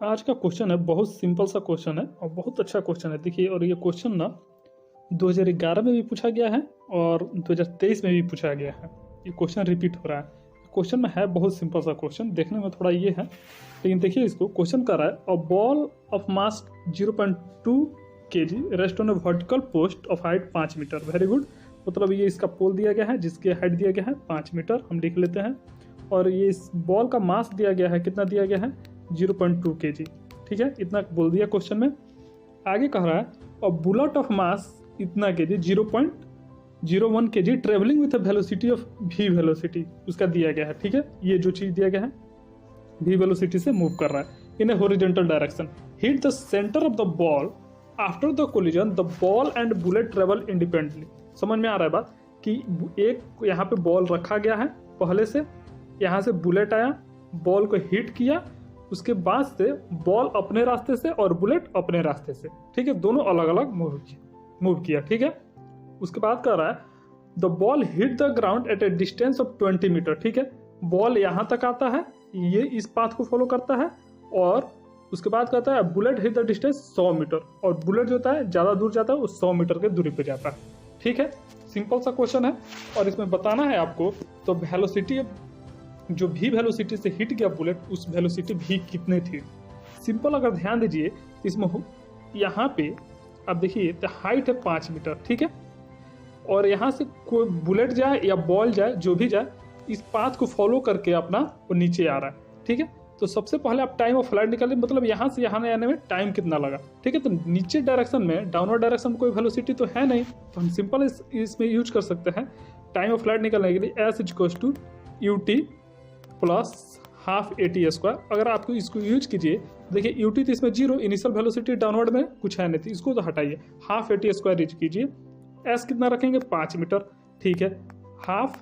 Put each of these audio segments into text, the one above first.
आज का क्वेश्चन है, बहुत सिंपल सा क्वेश्चन है और बहुत अच्छा क्वेश्चन है। देखिए, और ये क्वेश्चन ना 2011 में भी पूछा गया है और 2023 में भी पूछा गया है। ये क्वेश्चन रिपीट हो रहा है। क्वेश्चन में है बहुत सिंपल सा क्वेश्चन, देखने में थोड़ा ये है, लेकिन देखिए इसको क्वेश्चन कर रहा है a ball of mass 0.2 kg rest on a vertical post of height 5 metre. Very good. मतलब ये इसका पोल दिया गया है जिसकी हाइट दिया गया है 5 मीटर, हम लिख लेते हैं। और ये इस बॉल का मास दिया गया है, कितना दिया गया है 0.2 kg। ठीक है, इतना बोल दिया क्वेश्चन में। आगे कह रहा है अ बुलेट ऑफ मास इतना kg 0.01 kg travelling with a velocity of v velocity, उसका दिया गया है। ठीक है, ये जो चीज दिया गया है v वेलोसिटी से मूव कर रहा है in a horizontal direction. Hit the centre of the ball after the collision the ball and bullet travel independently. समझ में आ रहा है बात कि एक यहाँ पे बॉल रखा गया है, पहले से यहाँ से बुलेट आया, बॉल को हिट किया, उसके बाद से बॉल अपने रास्ते से और बुलेट अपने रास्ते से, ठीक है, दोनों अलग अलग मूव किया। ठीक है, उसके बाद कह रहा है the ball hit the ground at a distance of 20 metre. ठीक है, बॉल यहाँ तक आता है, ये इस पाथ को फॉलो करता है, और उसके बाद कहता है bullet hit the distance 100 metre, और बुलेट जो होता है ज़्यादा दूर जाता है, वो 100 मीटर के दूरी पे जाता है। ठीक है, सिंपल सा क्वेश्चन है और इसमें बताना है आपको तो वेलोसिटी, जो भी वेलोसिटी से हिट गया बुलेट, उस वेलोसिटी भी कितनी थी। सिंपल अगर ध्यान दीजिए इसमें यहाँ पे आप देखिए तो हाइट है 5 मीटर। ठीक है, और यहाँ से कोई बुलेट जाए या बॉल जाए, जो भी जाए, इस पाथ को फॉलो करके अपना वो नीचे आ रहा है। ठीक है, तो सबसे पहले आप टाइम ऑफ फ्लाइट निकालें, मतलब यहाँ से यहाँ आने में टाइम कितना लगा। ठीक है, तो नीचे डायरेक्शन में, डाउनवर्ड डायरेक्शन में कोई वेलोसिटी तो है नहीं, तो हम सिंपल इसमें यूज कर सकते हैं टाइम ऑफ फ्लाइट निकालने के लिए S equals to ut plus half at²। अगर आपको इसको यूज कीजिए, देखिए ut तो इसमें 0, इनिशियल वेलोसिटी डाउनवर्ड में कुछ है नहीं, तो इसको तो हटाइए, हाफ at² यूज कीजिए। एस कितना रखेंगे 5 मीटर। ठीक है, हाफ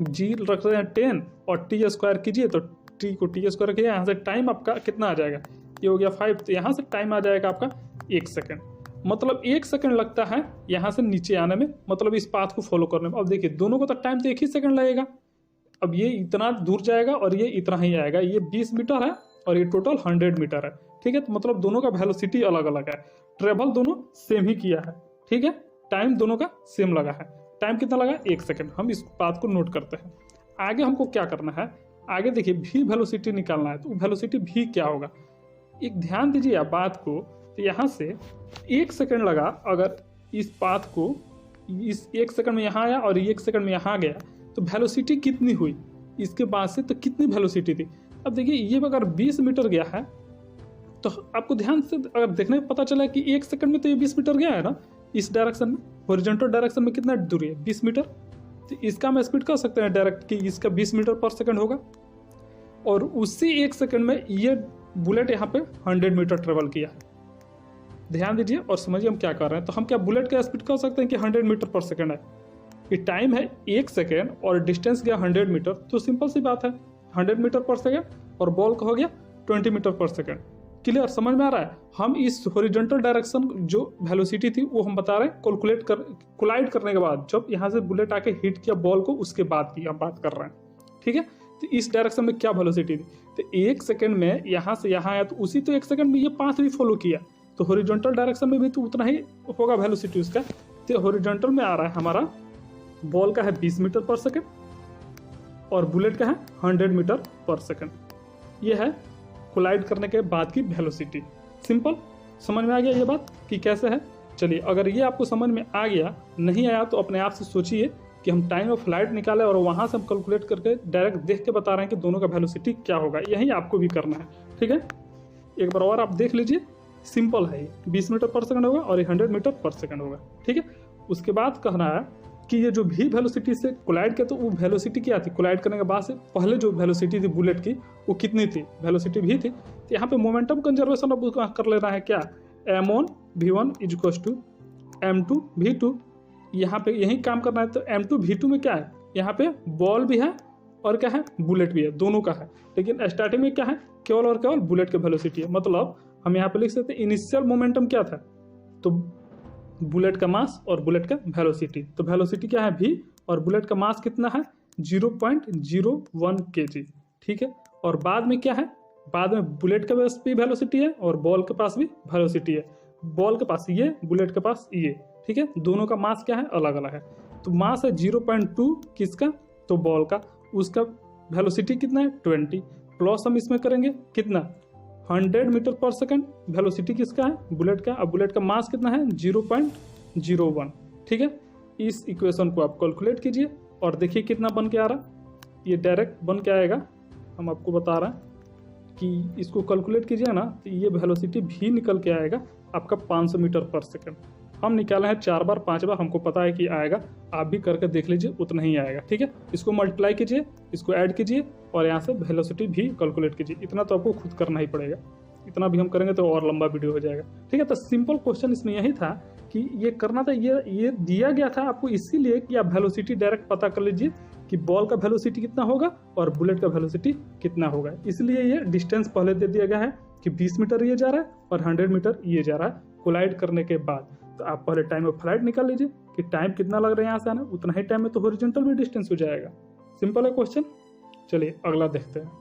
जी रख रहे हैं 10 और t² कीजिए, तो t को t² रखिए, यहाँ से टाइम आपका कितना आ जाएगा, ये हो गया 5, तो यहाँ से टाइम आ जाएगा आपका 1 सेकेंड। मतलब 1 सेकेंड लगता है यहाँ से नीचे आने में, मतलब इस पाथ को फॉलो करने में। अब देखिए दोनों को तो टाइम तो 1 ही सेकेंड लगेगा। अब ये इतना दूर जाएगा और ये इतना ही आएगा, ये 20 मीटर है और ये टोटल 100 मीटर है। ठीक है, तो मतलब दोनों का वेलोसिटी अलग अलग है, ट्रेवल दोनों सेम ही किया है। ठीक है, टाइम दोनों का सेम लगा है। टाइम कितना लगा 1 सेकेंड। हम इस बात को नोट करते हैं। आगे हमको क्या करना है, आगे देखिए भी वेलोसिटी निकालना है, तो वेलोसिटी भी क्या होगा, एक ध्यान दीजिए आप बात को। तो यहाँ से 1 सेकेंड लगा, अगर इस पाथ को इस 1 सेकेंड में यहाँ आया और 1 सेकेंड में यहाँ गया, तो वेलोसिटी कितनी हुई इसके बाद से, तो कितनी वेलोसिटी थी। अब देखिए ये अगर 20 मीटर गया है, तो आपको ध्यान से अगर देखने में पता चला कि 1 सेकंड में तो ये 20 मीटर गया है ना, इस डायरेक्शन में, हॉरिजॉन्टल डायरेक्शन में कितना दूरी है 20 मीटर। तो इसका हम स्पीड कर सकते हैं डायरेक्ट कि इसका 20 मीटर पर सेकंड होगा, और उसी 1 सेकंड में ये बुलेट यहाँ पे 100 मीटर ट्रेवल किया है। ध्यान दीजिए और समझिए हम क्या कर रहे हैं। तो हम क्या बुलेट का स्पीड कर सकते हैं कि 100 मीटर पर सेकंड है। ये टाइम है 1 सेकेंड और डिस्टेंस गया 100 मीटर, तो सिंपल सी बात है 100 मीटर पर सेकेंड, और बॉल का हो गया 20 मीटर पर सेकेंड। क्लियर, समझ में आ रहा है। हम इस हॉरिजॉन्टल डायरेक्शन जो वेलोसिटी थी वो हम बता रहे हैं कोलाइड करने के बाद, जब यहाँ से बुलेट आके हिट किया बॉल को, उसके बाद की हम बात कर रहे हैं। ठीक है, तो इस डायरेक्शन में क्या वेलोसिटी थी, तो 1 सेकेंड में यहाँ से यहाँ आया, तो उसी तो 1 सेकेंड में ये पाथ भी फॉलो किया, तो हॉरिजॉन्टल डायरेक्शन में भी तो उतना ही होगा वेलोसिटी उसका। तो हॉरिजॉन्टल में आ रहा है हमारा, बॉल का है 20 मीटर पर सेकेंड और बुलेट का है 100 मीटर पर सेकेंड। ये है कोलाइड करने के बाद की वेलोसिटी। सिंपल, समझ में आ गया ये बात कि कैसे है। चलिए, अगर ये आपको समझ में आ गया, नहीं आया तो अपने आप से सोचिए कि हम टाइम ऑफ फ्लाइट निकालें और वहाँ से हम कैलकुलेट करके डायरेक्ट देख के बता रहे हैं कि दोनों का वेलोसिटी क्या होगा। यही आपको भी करना है। ठीक है, एक बार और आप देख लीजिए, सिंपल है, 20 मीटर पर सेकंड होगा और 100 मीटर पर सेकंड होगा। ठीक है, उसके बाद कहना है कि ये जो भी वेलोसिटी से कोलाइड किया, तो वो वेलोसिटी क्या थी कोलाइड करने के बाद से, पहले जो वेलोसिटी थी बुलेट की वो कितनी थी, वेलोसिटी भी थी। तो यहाँ पे मोमेंटम कंजर्वेशन अब कर लेना है क्या, m1 v1 equals to m2 v2। यहाँ पे यही काम करना है। तो m2 v2 में क्या है, यहाँ पे बॉल भी है और क्या है बुलेट भी है, दोनों का है, लेकिन स्टार्टिंग में क्या है केवल और केवल बुलेट की वेलोसिटी है। मतलब हम यहाँ पे लिख सकते हैं इनिशियल मोमेंटम क्या था, तो बुलेट का मास और बुलेट का वेलोसिटी। तो वेलोसिटी क्या है v, और बुलेट का मास कितना है 0.01 kg। ठीक है, और बाद में क्या है बाद में बुलेट के पास भी वेलोसिटी है और बॉल के पास भी वेलोसिटी है। बॉल के पास ये, बुलेट के पास ये, ठीक है। दोनों का मास क्या है, अलग अलग है। तो मास है 0.2 किसका, तो बॉल का, उसका वेलोसिटी कितना है 20, प्लस हम इसमें करेंगे कितना 100 मीटर पर सेकंड, वेलोसिटी किसका है, बुलेट का। अब बुलेट का मास कितना है 0.01, ठीक है। इस इक्वेशन को आप कैलकुलेट कीजिए और देखिए कितना बन के आ रहा। ये डायरेक्ट बन के आएगा, हम आपको बता रहे हैं कि इसको कैलकुलेट कीजिए ना, तो ये वेलोसिटी भी निकल के आएगा आपका 500 मीटर पर सेकंड। हम निकाले हैं 4 बार 5 बार, हमको पता है कि आएगा, आप भी करके देख लीजिए, उतना ही आएगा, ठीक है। इसको मल्टीप्लाई कीजिए, इसको ऐड कीजिए और यहाँ से वेलोसिटी भी कैलकुलेट कीजिए। इतना तो आपको खुद करना ही पड़ेगा, इतना भी हम करेंगे तो और लंबा वीडियो हो जाएगा, ठीक है। तो सिंपल क्वेश्चन इसमें यही था कि ये करना था, ये दिया गया था आपको इसीलिए कि आप वेलोसिटी डायरेक्ट पता कर लीजिए कि बॉल का वेलोसिटी कितना होगा और बुलेट का वेलोसिटी कितना होगा। इसलिए ये डिस्टेंस पहले दे दिया गया है कि 20 मीटर ये जा रहा है और 100 मीटर ये जा रहा है कोलाइड करने के बाद। तो आप पहले टाइम ऑफ फ्लाइट निकाल लीजिए कि टाइम कितना लग रहा है यहाँ से आना, उतना ही टाइम में तो हॉरिजॉन्टल भी डिस्टेंस हो जाएगा। सिंपल है क्वेश्चन। चलिए अगला देखते हैं।